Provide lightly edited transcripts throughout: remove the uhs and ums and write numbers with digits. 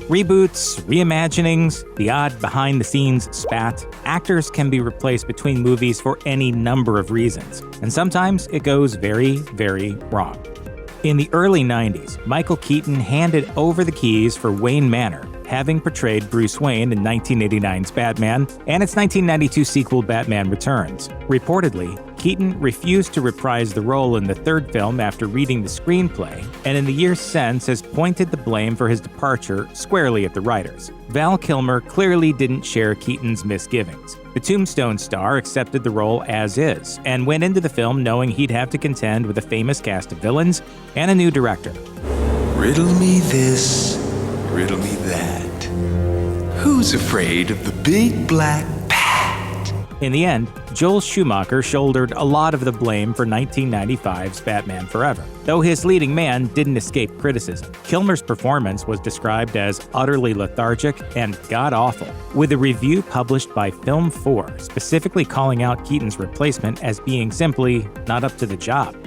Reboots, reimaginings, the odd behind-the-scenes spat, actors can be replaced between movies for any number of reasons, and sometimes it goes very, very wrong. In the early 90s, Michael Keaton handed over the keys for Wayne Manor, having portrayed Bruce Wayne in 1989's Batman and its 1992 sequel Batman Returns. Reportedly, Keaton refused to reprise the role in the third film after reading the screenplay, and in the years since has pointed the blame for his departure squarely at the writers. Val Kilmer clearly didn't share Keaton's misgivings. The Tombstone star accepted the role as is, and went into the film knowing he'd have to contend with a famous cast of villains and a new director. Riddle me this, riddle me that. Who's afraid of the big black bat? In the end, Joel Schumacher shouldered a lot of the blame for 1995's Batman Forever, though his leading man didn't escape criticism. Kilmer's performance was described as utterly lethargic and god-awful, with a review published by Film 4 specifically calling out Keaton's replacement as being simply not up to the job.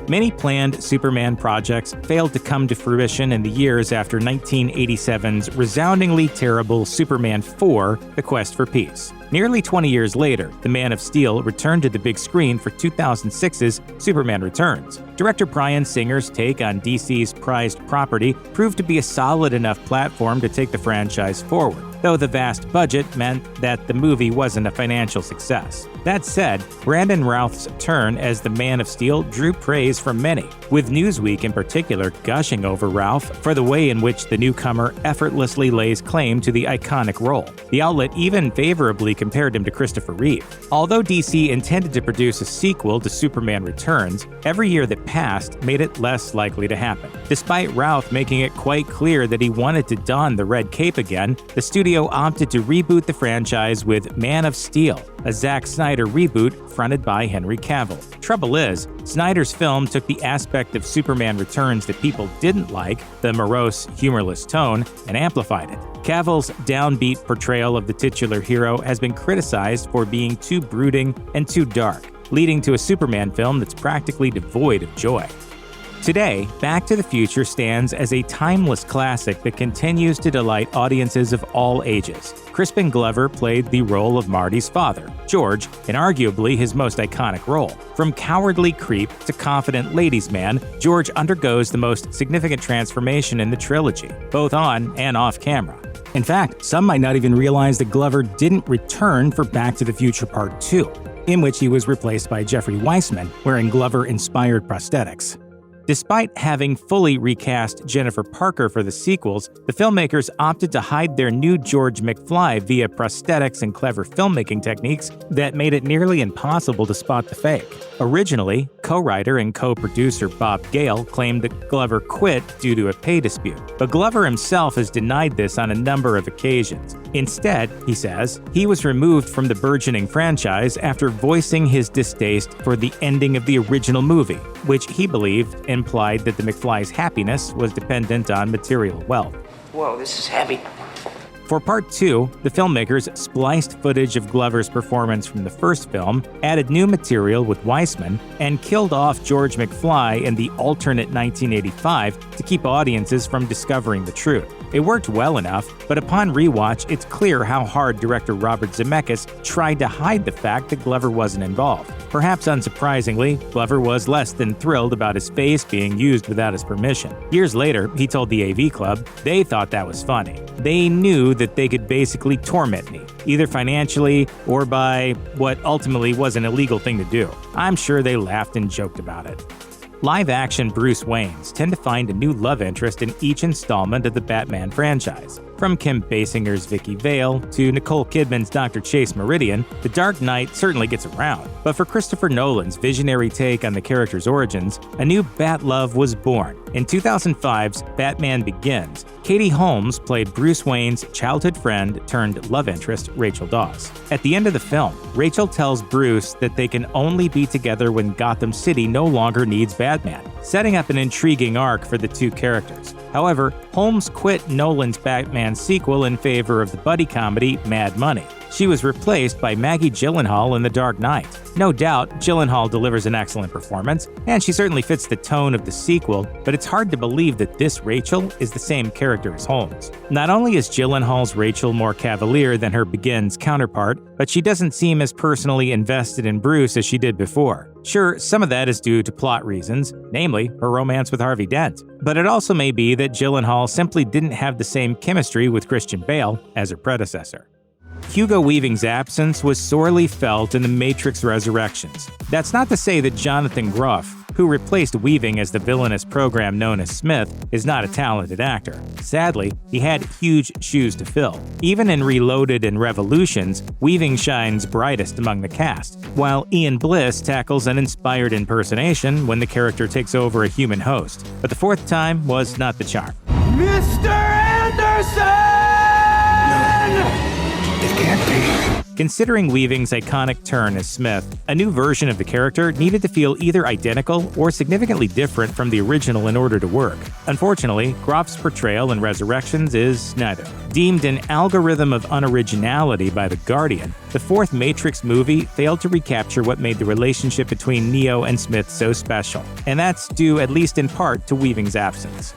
Many planned Superman projects failed to come to fruition in the years after 1987's resoundingly terrible Superman 4: The Quest for Peace. Nearly 20 years later, The Man of Steel returned to the big screen for 2006's Superman Returns. Director Bryan Singer's take on DC's prized property proved to be a solid enough platform to take the franchise forward, though the vast budget meant that the movie wasn't a financial success. That said, Brandon Routh's turn as the Man of Steel drew praise from many, with Newsweek in particular gushing over Routh for the way in which the newcomer effortlessly lays claim to the iconic role. The outlet even favorably compared him to Christopher Reeve. Although DC intended to produce a sequel to Superman Returns, every year that passed made it less likely to happen. Despite Routh making it quite clear that he wanted to don the red cape again, the studio opted to reboot the franchise with Man of Steel, a Zack Snyder reboot fronted by Henry Cavill. Trouble is, Snyder's film took the aspect of Superman Returns that people didn't like, the morose, humorless tone, and amplified it. Cavill's downbeat portrayal of the titular hero has been criticized for being too brooding and too dark, leading to a Superman film that's practically devoid of joy. Today, Back to the Future stands as a timeless classic that continues to delight audiences of all ages. Crispin Glover played the role of Marty's father, George, in arguably his most iconic role. From cowardly creep to confident ladies' man, George undergoes the most significant transformation in the trilogy, both on and off camera. In fact, some might not even realize that Glover didn't return for Back to the Future Part 2, in which he was replaced by Jeffrey Weissman, wearing Glover-inspired prosthetics. Despite having fully recast Jennifer Parker for the sequels, the filmmakers opted to hide their new George McFly via prosthetics and clever filmmaking techniques that made it nearly impossible to spot the fake. Originally, co-writer and co-producer Bob Gale claimed that Glover quit due to a pay dispute, but Glover himself has denied this on a number of occasions. Instead, he says, he was removed from the burgeoning franchise after voicing his distaste for the ending of the original movie, which he believed implied that the McFly's happiness was dependent on material wealth. Whoa, this is heavy. For Part 2, the filmmakers spliced footage of Glover's performance from the first film, added new material with Weissman, and killed off George McFly in the alternate 1985 to keep audiences from discovering the truth. It worked well enough, but upon rewatch, it's clear how hard director Robert Zemeckis tried to hide the fact that Glover wasn't involved. Perhaps unsurprisingly, Glover was less than thrilled about his face being used without his permission. Years later, he told the AV Club they thought that was funny. They knew that they could basically torment me, either financially or by what ultimately was an illegal thing to do. I'm sure they laughed and joked about it. Live-action Bruce Waynes tend to find a new love interest in each installment of the Batman franchise. From Kim Basinger's Vicky Vale to Nicole Kidman's Dr. Chase Meridian, The Dark Knight certainly gets around. But for Christopher Nolan's visionary take on the character's origins, a new Bat-love was born. In 2005's Batman Begins, Katie Holmes played Bruce Wayne's childhood friend turned love interest, Rachel Dawes. At the end of the film, Rachel tells Bruce that they can only be together when Gotham City no longer needs Batman, setting up an intriguing arc for the two characters. However, Holmes quit Nolan's Batman sequel in favor of the buddy comedy Mad Money. She was replaced by Maggie Gyllenhaal in The Dark Knight. No doubt, Gyllenhaal delivers an excellent performance, and she certainly fits the tone of the sequel, but it's hard to believe that this Rachel is the same character as Holmes. Not only is Gyllenhaal's Rachel more cavalier than her Begins counterpart, but she doesn't seem as personally invested in Bruce as she did before. Sure, some of that is due to plot reasons, namely her romance with Harvey Dent, but it also may be that Gyllenhaal simply didn't have the same chemistry with Christian Bale as her predecessor. Hugo Weaving's absence was sorely felt in The Matrix Resurrections. That's not to say that Jonathan Groff, who replaced Weaving as the villainous program known as Smith, is not a talented actor. Sadly, he had huge shoes to fill. Even in Reloaded and Revolutions, Weaving shines brightest among the cast, while Ian Bliss tackles an inspired impersonation when the character takes over a human host. But the fourth time was not the charm. Mr. Anderson! It can't be. Considering Weaving's iconic turn as Smith, a new version of the character needed to feel either identical or significantly different from the original in order to work. Unfortunately, Groff's portrayal in Resurrections is neither. Deemed an algorithm of unoriginality by The Guardian, the fourth Matrix movie failed to recapture what made the relationship between Neo and Smith so special, and that's due at least in part to Weaving's absence.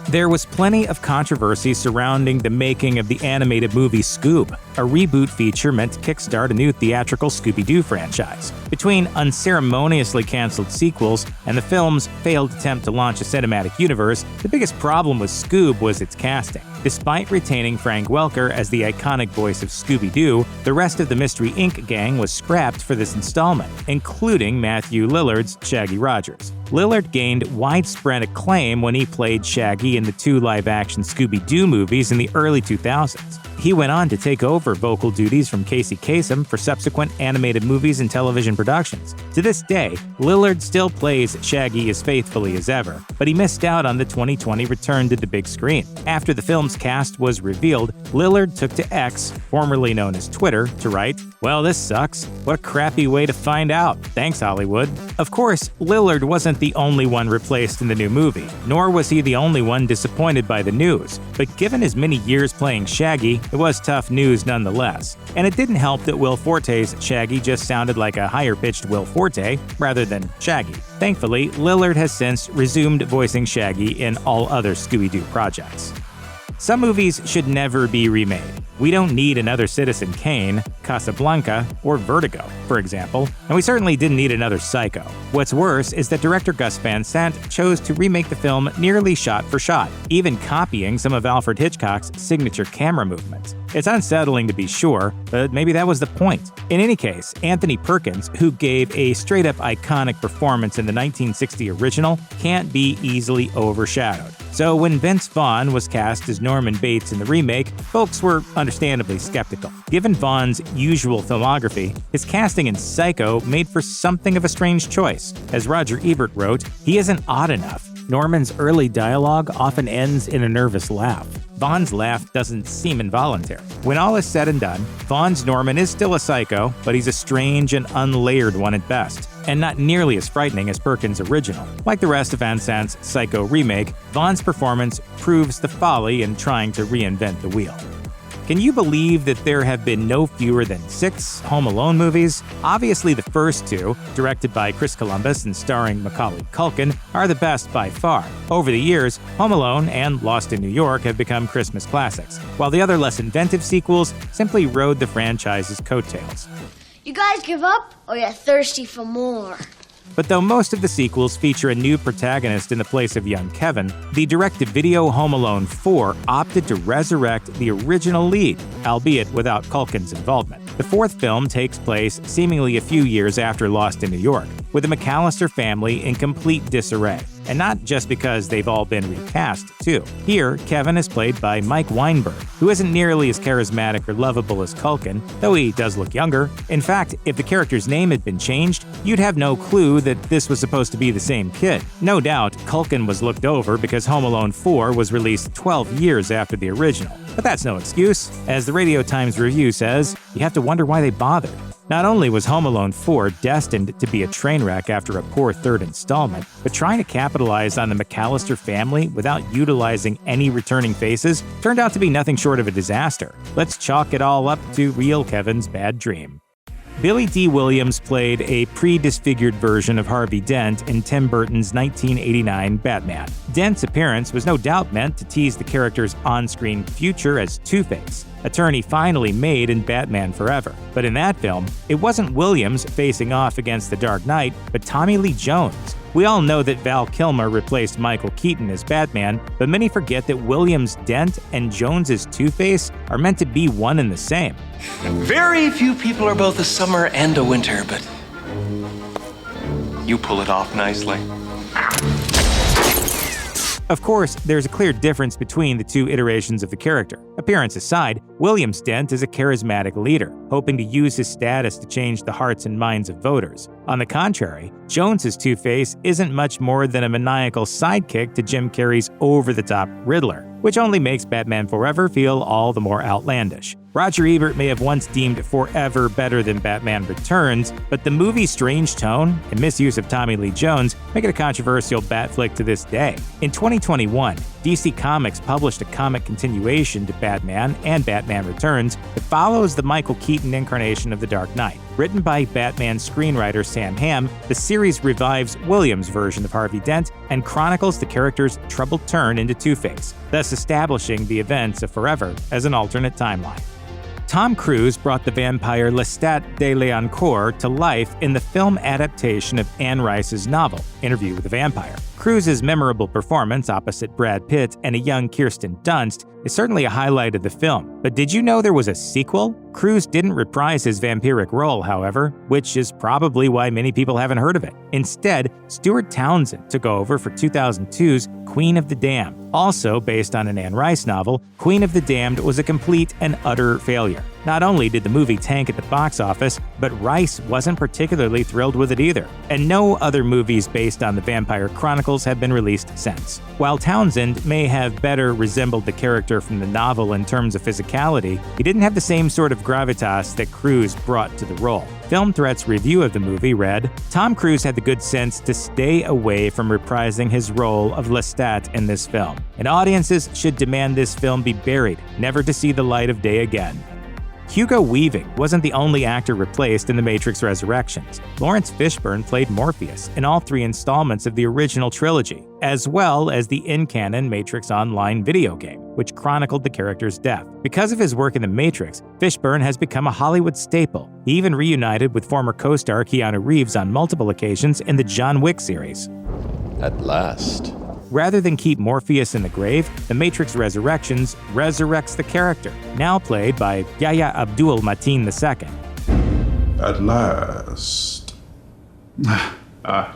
There was plenty of controversy surrounding the making of the animated movie Scoob, a reboot feature meant to kickstart a new theatrical Scooby-Doo franchise. Between unceremoniously canceled sequels and the film's failed attempt to launch a cinematic universe, the biggest problem with Scoob was its casting. Despite retaining Frank Welker as the iconic voice of Scooby-Doo, the rest of the Mystery Inc. gang was scrapped for this installment, including Matthew Lillard's Shaggy Rogers. Lillard gained widespread acclaim when he played Shaggy in the two live-action Scooby-Doo movies in the early 2000s. He went on to take over vocal duties from Casey Kasem for subsequent animated movies and television productions. To this day, Lillard still plays Shaggy as faithfully as ever, but he missed out on the 2020 return to the big screen. After the film's cast was revealed, Lillard took to X, formerly known as Twitter, to write, "Well, this sucks. What a crappy way to find out. Thanks, Hollywood." Of course, Lillard wasn't the only one replaced in the new movie, nor was he the only one disappointed by the news. But given his many years playing Shaggy, it was tough news nonetheless. And it didn't help that Will Forte's Shaggy just sounded like a higher-pitched Will Forte rather than Shaggy. Thankfully, Lillard has since resumed voicing Shaggy in all other Scooby-Doo projects. Some movies should never be remade. We don't need another Citizen Kane, Casablanca, or Vertigo, for example, and we certainly didn't need another Psycho. What's worse is that director Gus Van Sant chose to remake the film nearly shot for shot, even copying some of Alfred Hitchcock's signature camera movements. It's unsettling to be sure, but maybe that was the point. In any case, Anthony Perkins, who gave a straight-up iconic performance in the 1960 original, can't be easily overshadowed. So when Vince Vaughn was cast as Norman Bates in the remake, folks were understandably skeptical. Given Vaughn's usual filmography, his casting in Psycho made for something of a strange choice. As Roger Ebert wrote, "He isn't odd enough. Norman's early dialogue often ends in a nervous laugh. Vaughn's laugh doesn't seem involuntary." When all is said and done, Vaughn's Norman is still a psycho, but he's a strange and unlayered one at best, and not nearly as frightening as Perkins' original. Like the rest of Van Sant's Psycho remake, Vaughn's performance proves the folly in trying to reinvent the wheel. Can you believe that there have been no fewer than 6 Home Alone movies? Obviously, the first 2, directed by Chris Columbus and starring Macaulay Culkin, are the best by far. Over the years, Home Alone and Lost in New York have become Christmas classics, while the other less inventive sequels simply rode the franchise's coattails. You guys give up, or you're thirsty for more? But though most of the sequels feature a new protagonist in the place of young Kevin, the direct-to-video Home Alone 4 opted to resurrect the original lead, albeit without Culkin's involvement. The fourth film takes place seemingly a few years after Lost in New York, with the McCallister family in complete disarray. And not just because they've all been recast, too. Here, Kevin is played by Mike Weinberg, who isn't nearly as charismatic or lovable as Culkin, though he does look younger. In fact, if the character's name had been changed, you'd have no clue that this was supposed to be the same kid. No doubt, Culkin was looked over because Home Alone 4 was released 12 years after the original. But that's no excuse. As the Radio Times review says, you have to wonder why they bothered. Not only was Home Alone 4 destined to be a train wreck after a poor third installment, but trying to capitalize on the McCallister family without utilizing any returning faces turned out to be nothing short of a disaster. Let's chalk it all up to real Kevin's bad dream. Billy D. Williams played a pre-disfigured version of Harvey Dent in Tim Burton's 1989 Batman. Dent's appearance was no doubt meant to tease the character's on-screen future as Two-Face, a turn he finally made in Batman Forever. But in that film, it wasn't Williams facing off against the Dark Knight, but Tommy Lee Jones. We all know that Val Kilmer replaced Michael Keaton as Batman, but many forget that Williams' Dent and Jones's Two-Face are meant to be one and the same. Very few people are both a summer and a winter, but you pull it off nicely. Of course, there's a clear difference between the two iterations of the character. Appearance aside, Williams' Dent is a charismatic leader, hoping to use his status to change the hearts and minds of voters. On the contrary, Jones's Two-Face isn't much more than a maniacal sidekick to Jim Carrey's over-the-top Riddler, which only makes Batman Forever feel all the more outlandish. Roger Ebert may have once deemed Forever better than Batman Returns, but the movie's strange tone and misuse of Tommy Lee Jones make it a controversial bat flick to this day. In 2021, DC Comics published a comic continuation to Batman and Batman Returns that follows the Michael Keaton incarnation of the Dark Knight. Written by Batman screenwriter Sam Hamm, the series revives Williams' version of Harvey Dent and chronicles the character's troubled turn into Two-Face, thus establishing the events of Forever as an alternate timeline. Tom Cruise brought the vampire Lestat de Leoncourt to life in the film adaptation of Anne Rice's novel, Interview with a Vampire. Cruise's memorable performance opposite Brad Pitt and a young Kirsten Dunst is certainly a highlight of the film. But did you know there was a sequel? Cruise didn't reprise his vampiric role, however, which is probably why many people haven't heard of it. Instead, Stuart Townsend took over for 2002's Queen of the Damned. Also based on an Anne Rice novel, Queen of the Damned was a complete and utter failure. Not only did the movie tank at the box office, but Rice wasn't particularly thrilled with it either. And no other movies based on the Vampire Chronicles have been released since. While Townsend may have better resembled the character from the novel in terms of physicality, he didn't have the same sort of gravitas that Cruise brought to the role. Film Threat's review of the movie read, "Tom Cruise had the good sense to stay away from reprising his role of Lestat in this film, and audiences should demand this film be buried, never to see the light of day again." Hugo Weaving wasn't the only actor replaced in The Matrix Resurrections. Lawrence Fishburne played Morpheus in all 3 installments of the original trilogy, as well as the in-canon Matrix Online video game, which chronicled the character's death. Because of his work in The Matrix, Fishburne has become a Hollywood staple. He even reunited with former co-star Keanu Reeves on multiple occasions in the John Wick series. At last. Rather than keep Morpheus in the grave, The Matrix Resurrections resurrects the character, now played by Yahya Abdul-Mateen II. At last. I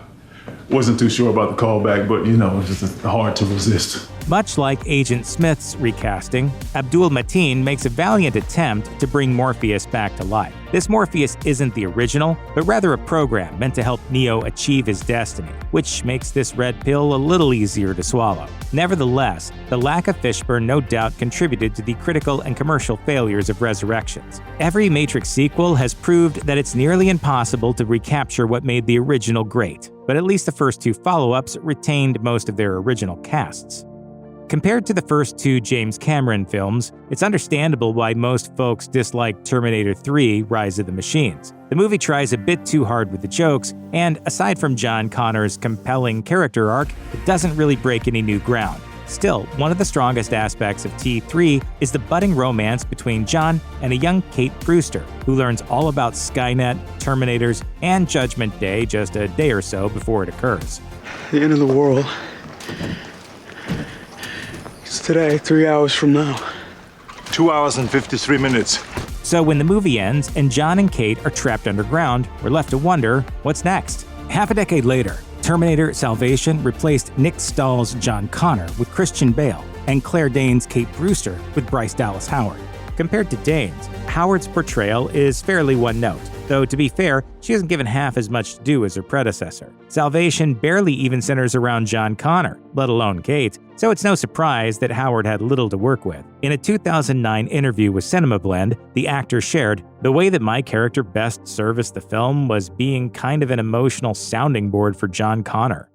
wasn't too sure about the callback, but it's just hard to resist. Much like Agent Smith's recasting, Abdul-Mateen makes a valiant attempt to bring Morpheus back to life. This Morpheus isn't the original, but rather a program meant to help Neo achieve his destiny, which makes this red pill a little easier to swallow. Nevertheless, the lack of Fishburne no doubt contributed to the critical and commercial failures of Resurrections. Every Matrix sequel has proved that it's nearly impossible to recapture what made the original great, but at least the first 2 follow-ups retained most of their original casts. Compared to the first 2 James Cameron films, it's understandable why most folks dislike Terminator 3: Rise of the Machines. The movie tries a bit too hard with the jokes, and aside from John Connor's compelling character arc, it doesn't really break any new ground. Still, one of the strongest aspects of T3 is the budding romance between John and a young Kate Brewster, who learns all about Skynet, Terminators, and Judgment Day just a day or so before it occurs. The end of the world. It's today, 3 hours from now. 2 hours and 53 minutes. So when the movie ends and John and Kate are trapped underground, we're left to wonder, what's next? Half a decade later, Terminator Salvation replaced Nick Stahl's John Connor with Christian Bale, and Claire Danes' Kate Brewster with Bryce Dallas Howard. Compared to Danes, Howard's portrayal is fairly one-note. though to be fair, she isn't given half as much to do as her predecessor. Salvation barely even centers around John Connor, let alone Kate, so it's no surprise that Howard had little to work with. In a 2009 interview with Cinema Blend, the actor shared, "The way that my character best serviced the film was being kind of an emotional sounding board for John Connor."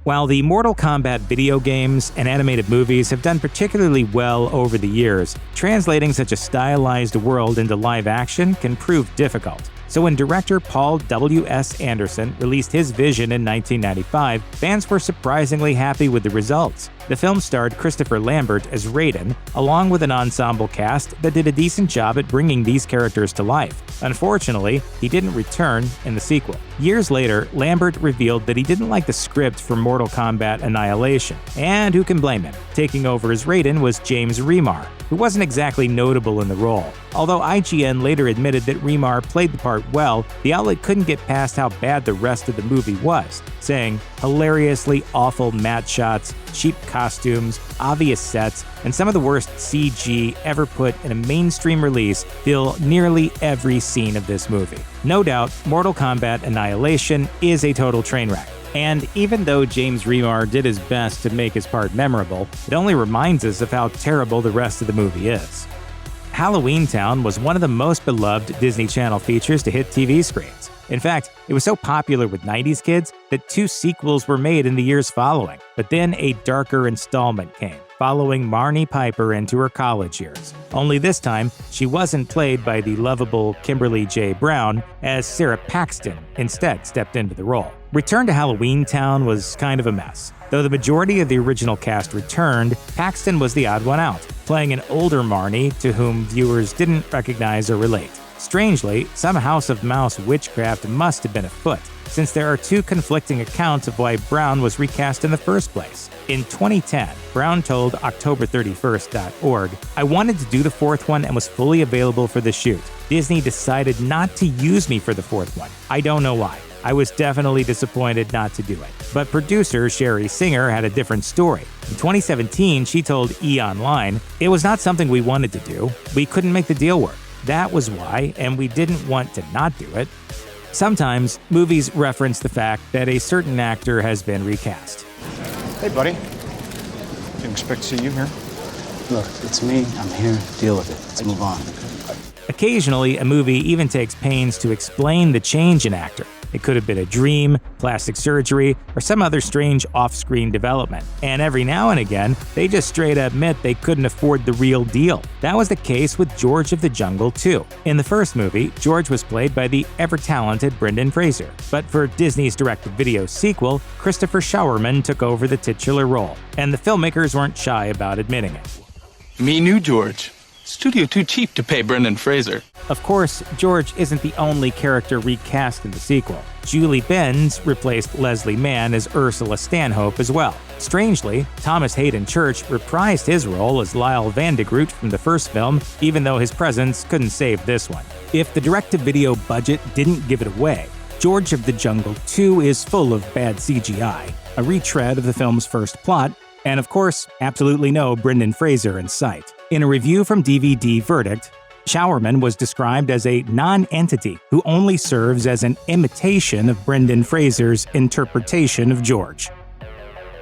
While the Mortal Kombat video games and animated movies have done particularly well over the years, translating such a stylized world into live action can prove difficult. So when director Paul W.S. Anderson released his vision in 1995, fans were surprisingly happy with the results. The film starred Christopher Lambert as Raiden, along with an ensemble cast that did a decent job at bringing these characters to life. Unfortunately, he didn't return in the sequel. Years later, Lambert revealed that he didn't like the script for Mortal Kombat Annihilation, and who can blame him? Taking over as Raiden was James Remar, who wasn't exactly notable in the role. Although IGN later admitted that Remar played the part well, the outlet couldn't get past how bad the rest of the movie was, saying, "Hilariously awful matte shots, cheap costumes, obvious sets, and some of the worst CG ever put in a mainstream release fill nearly every scene of this movie." No doubt, Mortal Kombat Annihilation is a total train wreck. And even though James Remar did his best to make his part memorable, it only reminds us of how terrible the rest of the movie is. Halloween Town was one of the most beloved Disney Channel features to hit TV screens. In fact, it was so popular with 90s kids that 2 sequels were made in the years following. But then a darker installment came, following Marnie Piper into her college years. Only this time, she wasn't played by the lovable Kimberly J. Brown, as Sarah Paxton instead stepped into the role. Return to Halloween Town was kind of a mess. Though the majority of the original cast returned, Paxton was the odd one out, playing an older Marnie to whom viewers didn't recognize or relate. Strangely, some House of Mouse witchcraft must have been afoot, since there are 2 conflicting accounts of why Brown was recast in the first place. In 2010, Brown told October31st.org, "I wanted to do the 4th one and was fully available for the shoot. Disney decided not to use me for the 4th one. I don't know why. I was definitely disappointed not to do it." But producer Sherry Singer had a different story. In 2017, she told E! Online, "It was not something we wanted to do. We couldn't make the deal work. That was why, and we didn't want to not do it." Sometimes, movies reference the fact that a certain actor has been recast. Hey, buddy. Didn't expect to see you here. Look, it's me. I'm here. Deal with it. Let's move on. Occasionally, a movie even takes pains to explain the change in actor. It could have been a dream, plastic surgery, or some other strange off-screen development. And every now and again, they just straight up admit they couldn't afford the real deal. That was the case with George of the Jungle 2. In the first movie, George was played by the ever-talented Brendan Fraser. But for Disney's direct-to-video sequel, Christopher Showerman took over the titular role. And the filmmakers weren't shy about admitting it. Me knew George. Studio too cheap to pay Brendan Fraser. Of course, George isn't the only character recast in the sequel. Julie Benz replaced Leslie Mann as Ursula Stanhope as well. Strangely, Thomas Hayden Church reprised his role as Lyle Vandegroot from the first film, even though his presence couldn't save this one. If the direct-to-video budget didn't give it away, George of the Jungle 2 is full of bad CGI, a retread of the film's first plot, and of course, absolutely no Brendan Fraser in sight. In a review from DVD Verdict, Showerman was described as a non-entity who only serves as an imitation of Brendan Fraser's interpretation of George.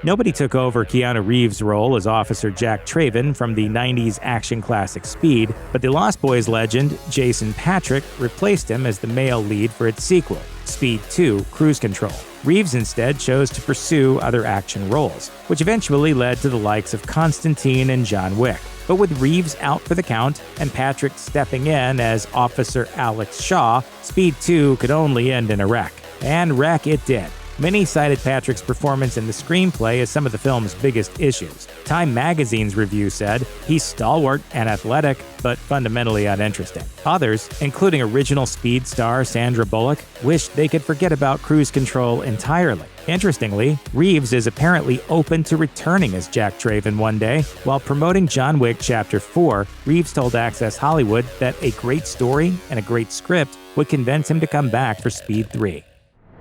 Nobody took over Keanu Reeves' role as Officer Jack Traven from the 90s action classic Speed, but the Lost Boys legend Jason Patric replaced him as the male lead for its sequel, Speed 2: Cruise Control. Reeves instead chose to pursue other action roles, which eventually led to the likes of Constantine and John Wick. But with Reeves out for the count and Patrick stepping in as Officer Alex Shaw, Speed 2 could only end in a wreck. And wreck it did. Many cited Patrick's performance in the screenplay as some of the film's biggest issues. Time Magazine's review said, "He's stalwart and athletic, but fundamentally uninteresting." Others, including original Speed star Sandra Bullock, wished they could forget about Cruise Control entirely. Interestingly, Reeves is apparently open to returning as Jack Traven one day. While promoting John Wick Chapter 4, Reeves told Access Hollywood that a great story and a great script would convince him to come back for Speed 3.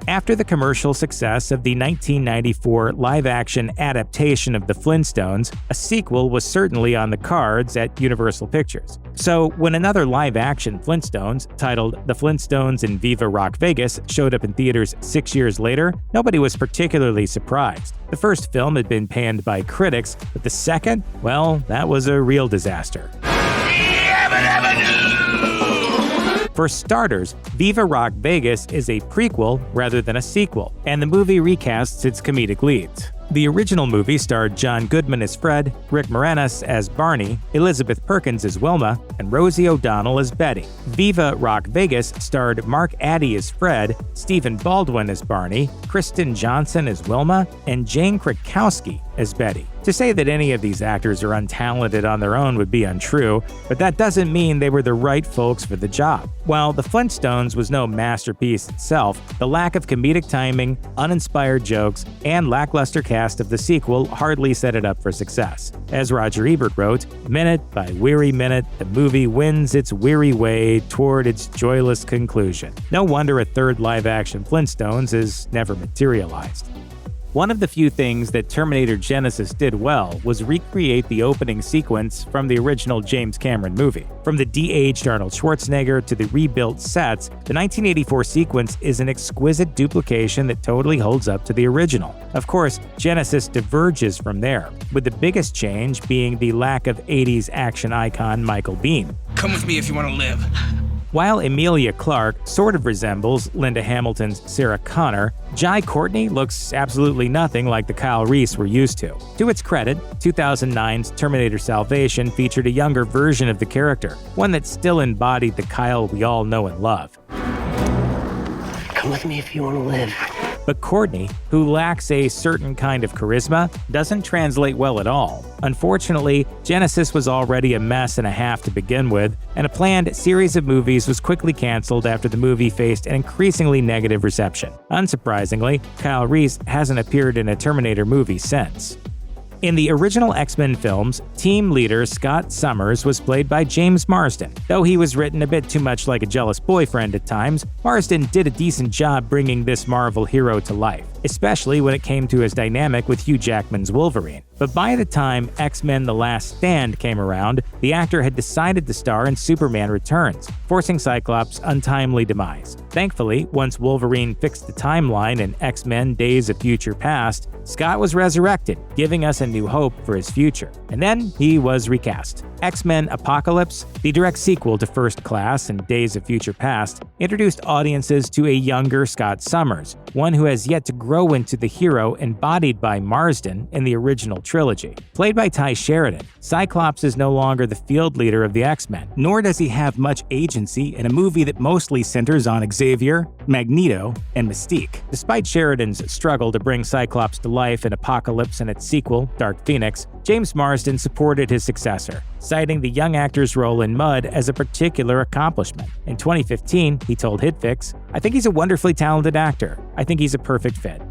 After the commercial success of the 1994 live-action adaptation of The Flintstones, a sequel was certainly on the cards at Universal Pictures. So when another live-action Flintstones, titled The Flintstones in Viva Rock Vegas, showed up in theaters 6 years later, nobody was particularly surprised. The first film had been panned by critics, but the second, well, that was a real disaster. For starters, Viva Rock Vegas is a prequel rather than a sequel, and the movie recasts its comedic leads. The original movie starred John Goodman as Fred, Rick Moranis as Barney, Elizabeth Perkins as Wilma, and Rosie O'Donnell as Betty. Viva Rock Vegas starred Mark Addy as Fred, Stephen Baldwin as Barney, Kristen Johnson as Wilma, and Jane Krakowski as Betty. To say that any of these actors are untalented on their own would be untrue, but that doesn't mean they were the right folks for the job. While The Flintstones was no masterpiece itself, the lack of comedic timing, uninspired jokes, and lackluster cast of the sequel hardly set it up for success. As Roger Ebert wrote, "Minute by weary minute, the movie wins its weary way toward its joyless conclusion." No wonder a third live-action Flintstones has never materialized. One of the few things that Terminator Genisys did well was recreate the opening sequence from the original James Cameron movie. From the de-aged Arnold Schwarzenegger to the rebuilt sets, the 1984 sequence is an exquisite duplication that totally holds up to the original. Of course, Genisys diverges from there, with the biggest change being the lack of 80s action icon Michael Biehn. Come with me if you want to live. While Emilia Clarke sort of resembles Linda Hamilton's Sarah Connor, Jai Courtney looks absolutely nothing like the Kyle Reese we're used to. To its credit, 2009's Terminator Salvation featured a younger version of the character, one that still embodied the Kyle we all know and love. Come with me if you want to live. But Courtney, who lacks a certain kind of charisma, doesn't translate well at all. Unfortunately, Genisys was already a mess and a half to begin with, and a planned series of movies was quickly canceled after the movie faced an increasingly negative reception. Unsurprisingly, Kyle Reese hasn't appeared in a Terminator movie since. In the original X-Men films, team leader Scott Summers was played by James Marsden. Though he was written a bit too much like a jealous boyfriend at times, Marsden did a decent job bringing this Marvel hero to life, especially when it came to his dynamic with Hugh Jackman's Wolverine. But by the time X-Men The Last Stand came around, the actor had decided to star in Superman Returns, forcing Cyclops' untimely demise. Thankfully, once Wolverine fixed the timeline in X-Men Days of Future Past, Scott was resurrected, giving us a new hope for his future. And then he was recast. X-Men Apocalypse, the direct sequel to First Class and Days of Future Past, introduced audiences to a younger Scott Summers, one who has yet to grow into the hero embodied by Marsden in the original trilogy. Played by Ty Sheridan, Cyclops is no longer the field leader of the X-Men, nor does he have much agency in a movie that mostly centers on Xavier, Magneto, and Mystique. Despite Sheridan's struggle to bring Cyclops to life in Apocalypse and its sequel, Dark Phoenix, James Marsden supported his successor, citing the young actor's role in Mud as a particular accomplishment. In 2015, he told HitFix, "I think he's a wonderfully talented actor. I think he's a perfect fit."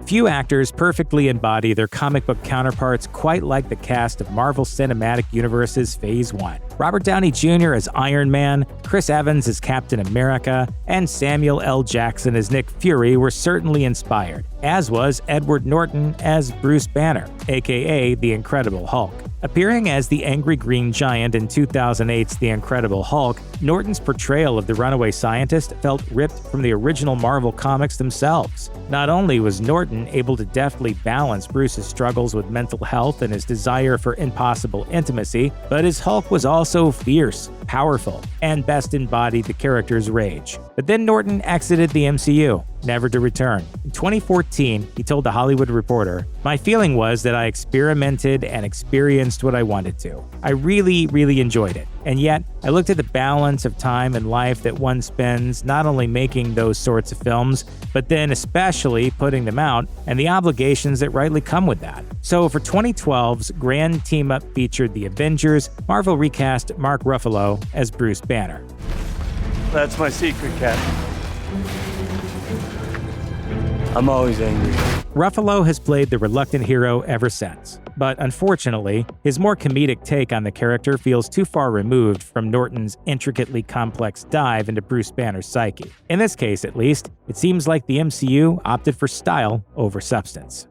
Few actors perfectly embody their comic book counterparts quite like the cast of Marvel Cinematic Universe's Phase 1. Robert Downey Jr. as Iron Man, Chris Evans as Captain America, and Samuel L. Jackson as Nick Fury were certainly inspired, as was Edward Norton as Bruce Banner, aka the Incredible Hulk. Appearing as the angry green giant in 2008's The Incredible Hulk, Norton's portrayal of the runaway scientist felt ripped from the original Marvel comics themselves. Not only was Norton able to deftly balance Bruce's struggles with mental health and his desire for impossible intimacy, but his Hulk was also fierce, powerful, and best embodied the character's rage. But then Norton exited the MCU, never to return. In 2014, he told The Hollywood Reporter, "My feeling was that I experimented and experienced what I wanted to. I really enjoyed it. And yet, I looked at the balance of time and life that one spends not only making those sorts of films, but then especially putting them out, and the obligations that rightly come with that." So for 2012's grand team-up featured The Avengers, Marvel recast Mark Ruffalo as Bruce Banner. That's my secret, Cap. I'm always angry. Ruffalo has played the reluctant hero ever since, but unfortunately, his more comedic take on the character feels too far removed from Norton's intricately complex dive into Bruce Banner's psyche. In this case, at least, it seems like the MCU opted for style over substance.